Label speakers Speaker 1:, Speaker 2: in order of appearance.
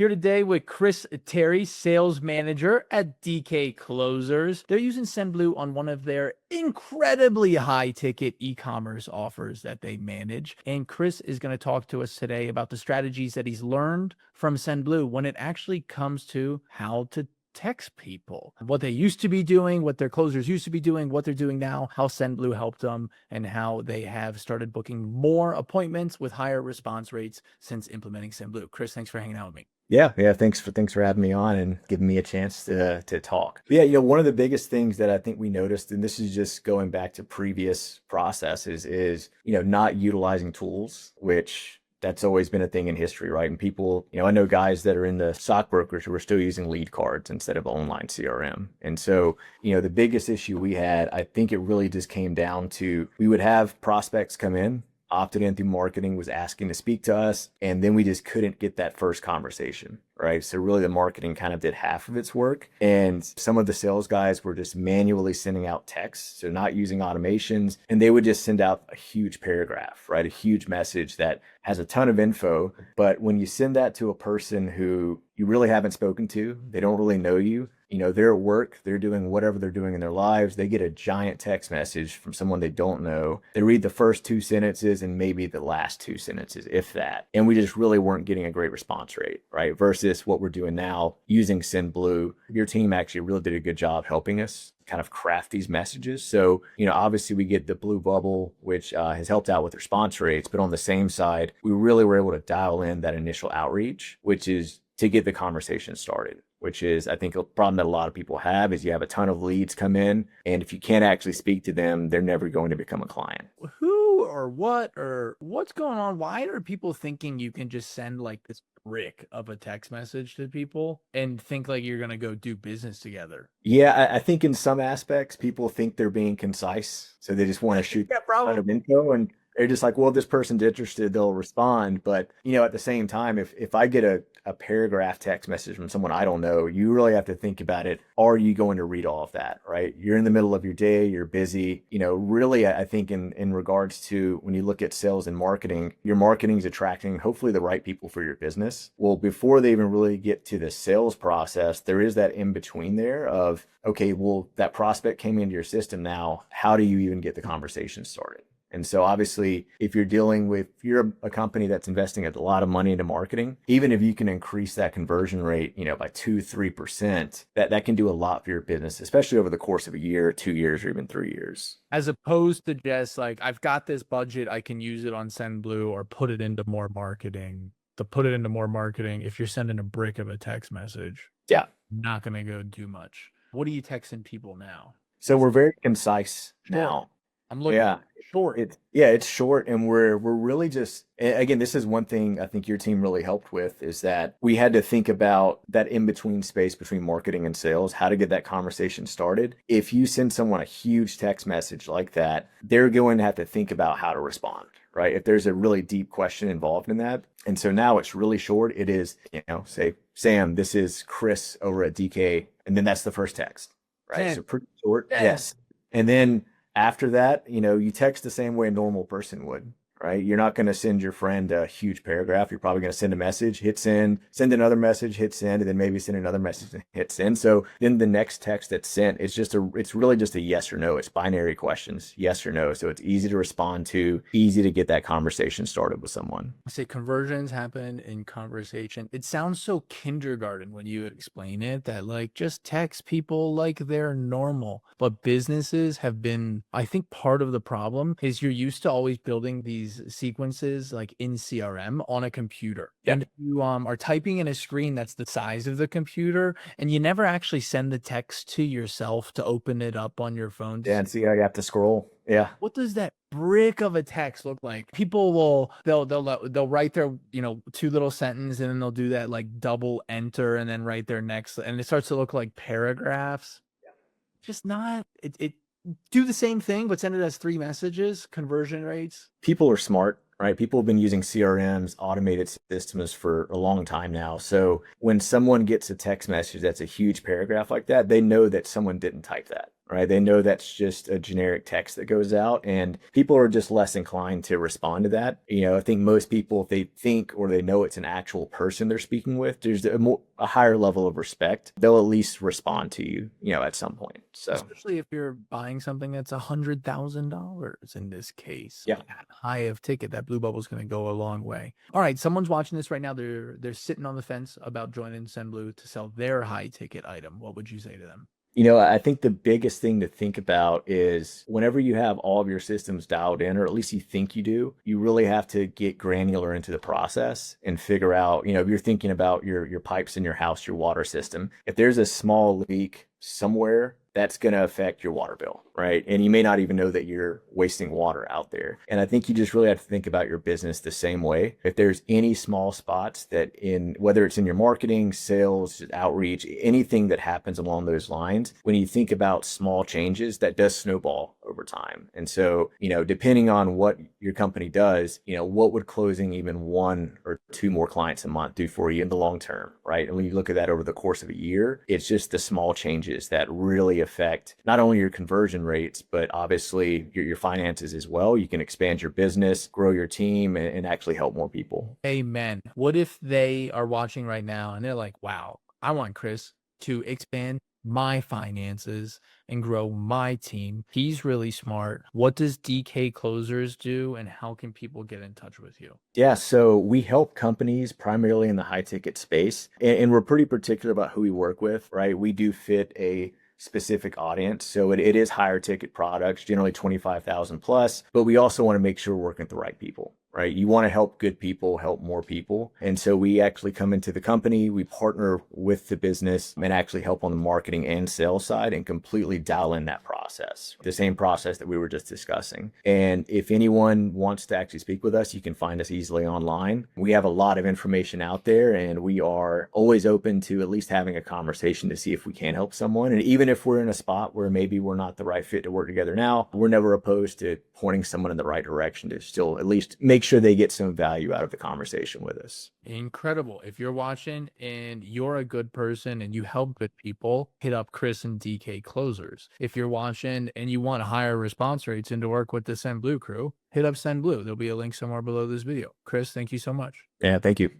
Speaker 1: Here today with Chris Terry, sales manager at DK Closers. They're using Sendblue on one of their incredibly high ticket e-commerce offers that they manage. And Chris is going to talk to us today about the strategies that he's learned from Sendblue when it actually comes to how to text people, what they used to be doing, what their closers used to be doing, what they're doing now, how Sendblue helped them, and how they have started booking more appointments with higher response rates since implementing Sendblue. Chris, thanks for hanging out with me.
Speaker 2: Yeah. Thanks for having me on and giving me a chance to talk. But yeah, one of the biggest things that I think we noticed, and this is just going back to previous processes, is not utilizing tools, which that's always been a thing in history, right? And people, I know guys that are in the stockbrokers who are still using lead cards instead of online CRM. And so, the biggest issue we had, I think it really just came down to we would have prospects come in, opted in through marketing, was asking to speak to us, and then we just couldn't get that first conversation, right? So really the marketing kind of did half of its work, and some of the sales guys were just manually sending out texts, so not using automations, and they would just send out a huge paragraph, right? A huge message that has a ton of info, but when you send that to a person who you really haven't spoken to, they don't really know you, they're at work, they're doing whatever they're doing in their lives. They get a giant text message from someone they don't know. They read the first two sentences and maybe the last two sentences, if that. And we just really weren't getting a great response rate, right? Versus what we're doing now using Sendblue. Your team actually really did a good job helping us kind of craft these messages. So, obviously we get the blue bubble, which has helped out with response rates. But on the same side, we really were able to dial in that initial outreach, which is to get the conversation started, which is, I think, a problem that a lot of people have is you have a ton of leads come in, and if you can't actually speak to them, they're never going to become a client.
Speaker 1: Who or what's going on? Why are people thinking you can just send like this brick of a text message to people and think like you're going to go do business together?
Speaker 2: Yeah, I think in some aspects, people think they're being concise. So they just want to shoot
Speaker 1: Yeah,
Speaker 2: a ton of info, and they're just like, well, if this person's interested, they'll respond. But, at the same time, if I get a paragraph text message from someone I don't know, you really have to think about it. Are you going to read all of that, right? You're in the middle of your day, you're busy. Really, I think in regards to when you look at sales and marketing, your marketing is attracting hopefully the right people for your business. Well, before they even really get to the sales process, there is that in between there of, okay, well, that prospect came into your system now. How do you even get the conversation started? And so obviously, if you're a company that's investing a lot of money into marketing, even if you can increase that conversion rate, by 2-3%, that can do a lot for your business, especially over the course of a year, 2 years, or even 3 years.
Speaker 1: As opposed to just like, I've got this budget, I can use it on Sendblue or put it into more marketing. To put it into more marketing, if you're sending a brick of a text message,
Speaker 2: Yeah.
Speaker 1: not going to go do much. What are you texting people now?
Speaker 2: So we're very concise now.
Speaker 1: I'm looking short.
Speaker 2: It's short, and we're really just, again, this is one thing I think your team really helped with, is that we had to think about that in-between space between marketing and sales, how to get that conversation started. If you send someone a huge text message like that, they're going to have to think about how to respond, right? If there's a really deep question involved in that. And so now it's really short. It is, say, Sam, this is Chris over at DK, and then that's the first text, right?
Speaker 1: Sam.
Speaker 2: So pretty short. Yes. And then after that, you text the same way a normal person would, right? You're not going to send your friend a huge paragraph. You're probably going to send a message, hit send another message, hit send, and then maybe send another message and hit send. So then the next text that's sent, it's really just a yes or no. It's binary questions, yes or no. So it's easy to respond to, easy to get that conversation started with someone.
Speaker 1: I say conversions happen in conversation. It sounds so kindergarten when you explain it, that like just text people like they're normal. But businesses have been, I think part of the problem is you're used to always building these sequences like in CRM on a computer.
Speaker 2: Yeah.
Speaker 1: And you are typing in a screen that's the size of the computer, and you never actually send the text to yourself to open it up on your phone.
Speaker 2: Yeah, and see how you have to scroll. Yeah.
Speaker 1: What does that brick of a text look like? People they'll write their, two little sentences, and then they'll do that like double enter and then write their next, and it starts to look like paragraphs.
Speaker 2: Yeah.
Speaker 1: Just not it do the same thing, but send it as 3 messages, conversion rates.
Speaker 2: People are smart, right? People have been using CRMs, automated systems for a long time now. So when someone gets a text message that's a huge paragraph like that, they know that someone didn't type that, right? They know that's just a generic text that goes out, and people are just less inclined to respond to that. I think most people, if they think or they know it's an actual person they're speaking with, there's a higher level of respect. They'll at least respond to you, at some point. So,
Speaker 1: especially if you're buying something that's $100,000 in this case.
Speaker 2: yeah.
Speaker 1: That high of ticket, that blue bubble is going to go a long way. All right, someone's watching this right now. They're sitting on the fence about joining Sendblue to sell their high ticket item. What would you say to them?
Speaker 2: I think the biggest thing to think about is whenever you have all of your systems dialed in, or at least you think you do, you really have to get granular into the process and figure out, if you're thinking about your pipes in your house, your water system, if there's a small leak somewhere, that's going to affect your water bill, right? And you may not even know that you're wasting water out there. And I think you just really have to think about your business the same way. If there's any small spots that whether it's in your marketing, sales, outreach, anything that happens along those lines, when you think about small changes, that does snowball over time. And so, depending on what your company does, what would closing even one or two more clients a month do for you in the long term, right? And when you look at that over the course of a year, it's just the small changes that really affect not only your conversion rates, but obviously your finances as well. You can expand your business, grow your team, and actually help more people.
Speaker 1: Amen. What if they are watching right now and they're like, wow, I want Chris to expand my finances and grow my team. He's really smart. What does DK Closers do, and how can people get in touch with you?
Speaker 2: Yeah, so we help companies primarily in the high ticket space, and we're pretty particular about who we work with, right? We do fit a specific audience. So it is higher ticket products, generally 25,000 plus, but we also want to make sure we're working with the right people, right? You want to help good people, help more people. And so we actually come into the company, we partner with the business and actually help on the marketing and sales side and completely dial in that process, the same process that we were just discussing. And if anyone wants to actually speak with us, you can find us easily online. We have a lot of information out there, and we are always open to at least having a conversation to see if we can help someone. And even if we're in a spot where maybe we're not the right fit to work together now, we're never opposed to pointing someone in the right direction to still at least make sure they get some value out of the conversation with us.
Speaker 1: Incredible. If you're watching and you're a good person and you help good people, hit up Chris and DK Closers. If you're watching and you want higher response rates and to work with the Sendblue crew, hit up Sendblue. There'll be a link somewhere below this video. Chris, thank you so much.
Speaker 2: Yeah, thank you.